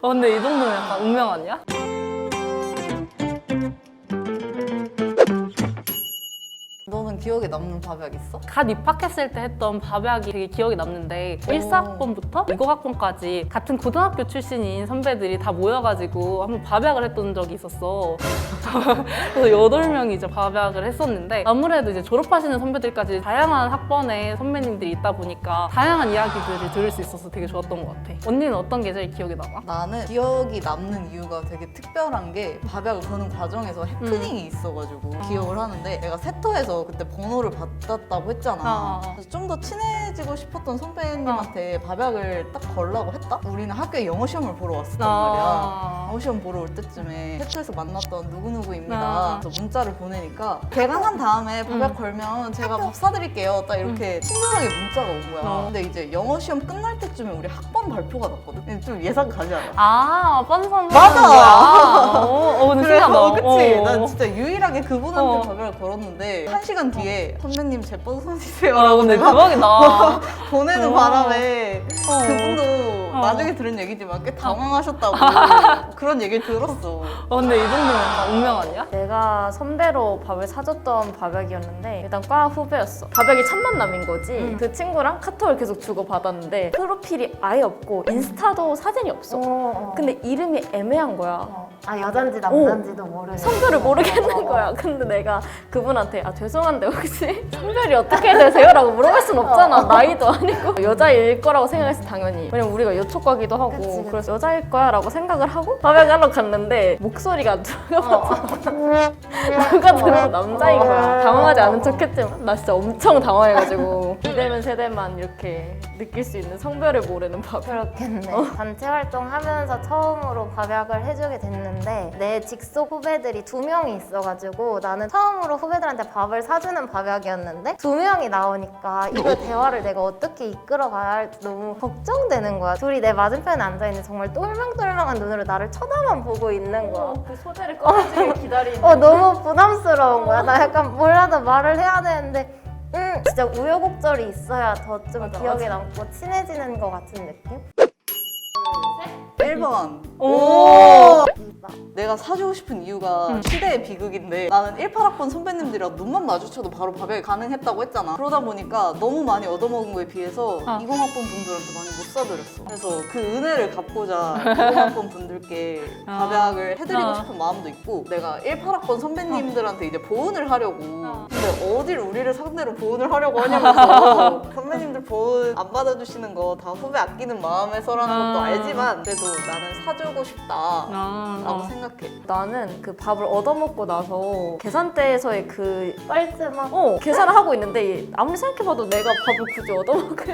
근데 이 정도면 약간 운명 아니야? 너는 기억에 남는 밥약 있어? 갓 입학했을 때 했던 밥약이 되게 기억에 남는데 1사학번부터 2고학번까지 같은 고등학교 출신인 선배들이 다 모여가지고 한번 밥약을 했던 적이 있었어. 그래서 8명이 이제 밥약을 했었는데 아무래도 이제 졸업하시는 선배들까지 다양한 학번의 선배님들이 있다 보니까 다양한 이야기들을 들을 수 있어서 되게 좋았던 것 같아. 언니는 어떤 게 제일 기억에 남아? 나는 기억이 남는 이유가 되게 특별한 게 밥약을 거는 과정에서 해프닝이 있어가지고 기억을 하는데 내가 세터에서 그때 번호를 받았다고 했잖아. 그래서 좀 더 친해지고 싶었던 선배님한테 밥약을 딱 걸라고 했다? 우리는 학교에 영어 시험을 보러 왔었단 말이야. 영어 시험 보러 올 때쯤에 세터에서 만났던 누구누구입니다. 그래서 문자를 보내니까 개강한 다음에 밥약 걸면 제가 밥 사드릴게요. 딱 이렇게 친절하게 문자가 온 거야. 근데 이제 영어 시험 끝날 때쯤에 우리 학번 발표가 났거든? 좀 예상 가지 않아? 뻔선 맞아! 근데 신기하다. 그치? 난 진짜 유일하게 그분한테 밥약을 걸었는데 1시간 뒤에 선배님 제 뻔선이세요. 근데 대박이다. 보내는 바람에 그분도 나중에 들은 얘기지만 꽤 당황하셨다고 그런 얘기를 들었어. 근데 이 정도면 약간 운명 아니야? 내가 선배로 밥을 사줬던 밥약이었는데 일단 과 후배였어. 밥약이 첫 만남인 거지. 그 친구랑 카톡을 계속 주고받았는데 프로필이 아예 없고 인스타도 사진이 없어. 근데 이름이 애매한 거야. 아 여잔지 남잔지도 모르는 성별을 모르겠는 거야. 근데 내가 그분한테 죄송한데 혹시 성별이 어떻게 되세요? 라고 물어볼 순 없잖아. 나이도 아니고 여자일 거라고 생각했어 당연히. 왜냐면 우리가 여초과기도 하고 그치. 그래서 여자일 거야 라고 생각을 하고 밥약을 하러 갔는데 목소리가 누가 들으면 남자인 거야. 당황하지 않은 척했지만 나 진짜 엄청 당황해가지고 이대면 세대만 이렇게 느낄 수 있는 성별을 모르는 밥. 그렇겠네. 단체 활동하면서 처음으로 밥약을 해주게 됐는데 내 직속 후배들이 2명이 있어가지고 나는 처음으로 후배들한테 밥을 사주는 밥약이었는데 2명이 나오니까 이거 대화를 내가 어떻게 이끌어가야 할지 너무 걱정되는 거야. 둘이 내 맞은편에 앉아있는 정말 똘망똘망한 눈으로 나를 쳐다만 보고 있는 거야. 그 소재를 꺼내주길 기다리는 너무 부담스러운 거야. 나 약간 뭐라도 말을 해야 되는데 진짜 우여곡절이 있어야 더 좀 기억에 남고 친해지는 것 같은 느낌? 1번. 오! 2번. 내가 사주고 싶은 이유가 시대의 비극인데 나는 18학번 선배님들이랑 눈만 마주쳐도 바로 밥약이 가능했다고 했잖아. 그러다 보니까 너무 많이 얻어먹은 거에 비해서 20학번 분들한테 많이 못 사드렸어. 그래서 그 은혜를 갚고자 20학번 분들께 밥약을 해드리고 싶은 마음도 있고 내가 18학번 선배님들한테 이제 보은을 하려고 근데 어딜 우리를 상대로 보은을 하려고 하냐면서 선배님들 보은 안 받아주시는 거 다 후배 아끼는 마음에서라는 것도 알지만 그래도 나는 사주고 싶다라고 생각해. 나는 그 밥을 얻어먹고 나서 계산대에서의 그 빨즈만 계산을 하고 있는데 아무리 생각해봐도 내가 밥을 굳이 얻어먹을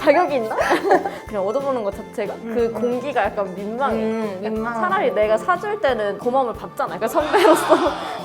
자격이 있나? 그냥 얻어먹는 것 자체가 그 공기가 약간 민망해. 민망하고. 차라리 내가 사줄 때는 고마움을 받잖아. 그러니까 선배로서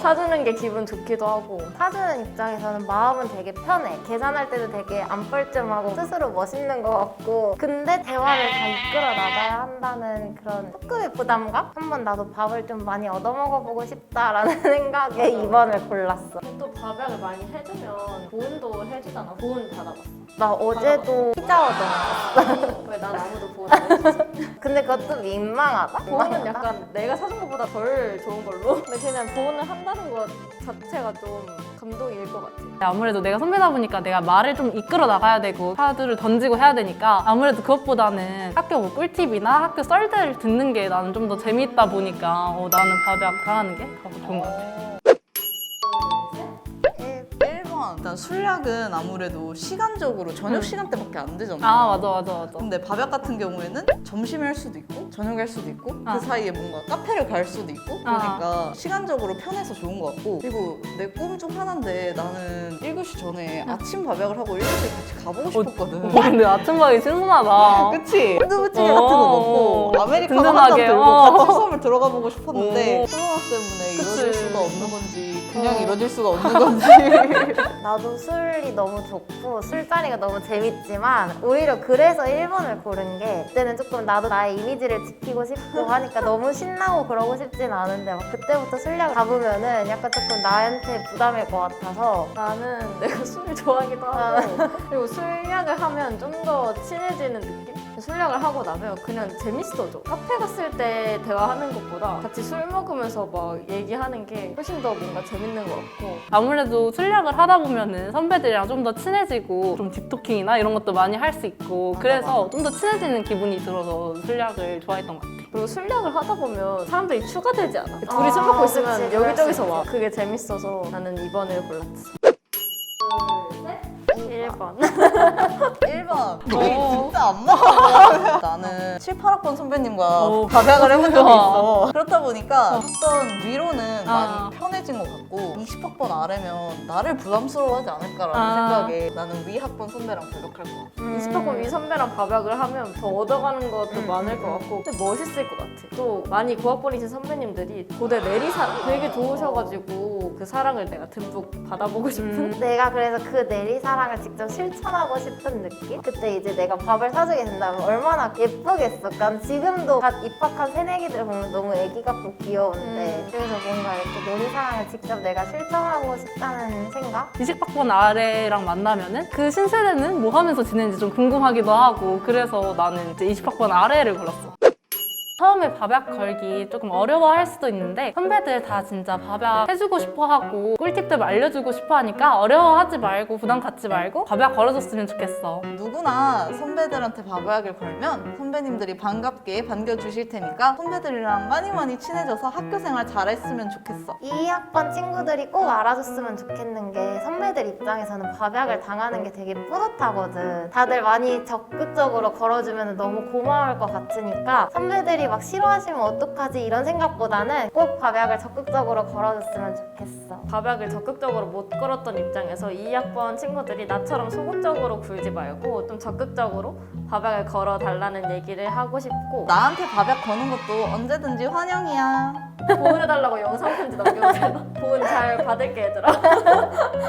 사주는 게 기분 좋기도 하고. 사주는 입장에서는 마음은 되게 편해. 계산할 때도 되게 안 뻘쭘하고 스스로 멋있는 것 같고 근데 대화를 다 이끌어 나가야 한다는 그런 조금의 부담감? 한번 나도 밥을 좀 많이 얻어먹어보고 싶다라는 생각에 2번을 골랐어. 또 밥약을 많이 해주면 보온도 해주잖아. 보온 받아봤어. 나 어제도 피자 얻어먹었어. 왜 난 아무도 보온 안 해주지? 근데 그것도 민망하다? 보온은 약간 내가 사준 것보다 덜 좋은 걸로? 근데 그냥 보온을 한다는 것 자체가 좀 감동일 것 같아. 아무래도 내가 선배다 보니까 내가 말을 좀 이끌어 나가야 되고 카드를 던지고 해야 되니까 아무래도 그것보다는 학교 뭐 꿀팁이나 학교 썰들 듣는 게 나는 좀 더 재미있다 보니까 나는 밥약 당하는 게 더 좋은 것 같아. 1번. 일단 술약은 아무래도 시간적으로 저녁 시간대밖에 안 되잖아. 맞아. 근데 밥약 같은 경우에는 점심에 할 수도 있고 저녁에 할 수도 있고 그 사이에 뭔가 카페를 갈 수도 있고 그러니까 시간적으로 편해서 좋은 것 같고 그리고 내 꿈 중 하나인데 나는 1교시 전에 아침 밥약을 하고 1교시 같이 가보고 싶었거든. 근데 아침밥이 신선하다. 그치? 순두부찌개 같은 거 먹고 아메리카노 한 잔 든든하게, 들고 같이 수업을 들어가 보고 싶었는데 오. 코로나 때문에 이뤄질 그치. 수가 없는 건지 그냥 이뤄질 수가 없는 건지 나도 술이 너무 좋고 술자리가 너무 재밌지만 오히려 그래서 1번을 고른 게 그때는 조금 나도 나의 이미지를 지키고 싶고 하니까 너무 신나고 그러고 싶진 않은데 막 그때부터 술약을 잡으면은 약간 조금 나한테 부담일 것 같아서 나는 내가 술을 좋아하기도 하고 그리고 술약을 하면 좀 더 친해지는 느낌? 술약을 하고 나면 그냥 재밌어져. 카페 갔을 때 대화하는 것보다 같이 술 먹으면서 막 얘기하는 게 훨씬 더 뭔가 재밌는 것 같고. 아무래도 술약을 하다 보면은 선배들이랑 좀 더 친해지고 좀 딥토킹이나 이런 것도 많이 할 수 있고 그래서 좀 더 친해지는 기분이 들어서 술약을 좋아했던 것 같아요. 그리고 술약을 하다 보면 사람들이 추가되지 않아. 둘이 술 먹고 있으면 그치, 여기저기서 그럴 와. 그게 재밌어서 나는 2번을 골랐어. 1번. 1번. 우리 진짜 안 맞아. 나는 7, 8학번 선배님과 오. 밥약을 해본 적이 우와. 있어. 그렇다 보니까 어떤 위로는 많이 아. 편해진 것 같고 20학번 아래면 나를 부담스러워하지 않을까라는 아. 생각에 나는 위 학번 선배랑 밥약할 것 같아. 20학번 위 선배랑 밥약을 하면 더 얻어가는 것도 많을 것 같고 근데 멋있을 것 같아. 또 많이 고학번이신 선배님들이 고대 내리사랑 되게 좋으셔가지고 그 사랑을 내가 듬뿍 받아보고 싶은 내가 그래서 그 내리사랑을 직접 실천하고 싶은 느낌? 그때 이제 내가 밥을 사주게 된다면 얼마나 예쁘겠어. 난 지금도 갓 입학한 새내기들 보면 너무 애기 같고 귀여운데 그래서 뭔가 이렇게 내리사랑을 직접 내가 실천하고 싶다는 생각? 20학번 아래랑 만나면은 그 신세대는 뭐 하면서 지내는지 좀 궁금하기도 하고 그래서 나는 이제 20학번 아래를 골랐어. 처음에 밥약 걸기 조금 어려워할 수도 있는데 선배들 다 진짜 밥약 해주고 싶어하고 꿀팁들 알려주고 싶어하니까 어려워하지 말고 부담 갖지 말고 밥약 걸어줬으면 좋겠어. 누구나 선배들한테 밥약을 걸면 선배님들이 반갑게 반겨주실 테니까 선배들이랑 많이 친해져서 학교 생활 잘했으면 좋겠어. 2학번 친구들이 꼭 알아줬으면 좋겠는 게 선배들 입장에서는 밥약을 당하는 게 되게 뿌듯하거든. 다들 많이 적극적으로 걸어주면 너무 고마울 것 같으니까 선배들이 막 싫어하시면 어떡하지 이런 생각보다는 꼭 밥약을 적극적으로 걸어줬으면 좋겠어. 밥약을 적극적으로 못 걸었던 입장에서 2학번 친구들이 나처럼 소극적으로 굴지 말고 좀 적극적으로 밥약을 걸어달라는 얘기를 하고 싶고 나한테 밥약 거는 것도 언제든지 환영이야. 보호해달라고 영상 편지 남겨주세요. 보은 잘 받을게 얘들아.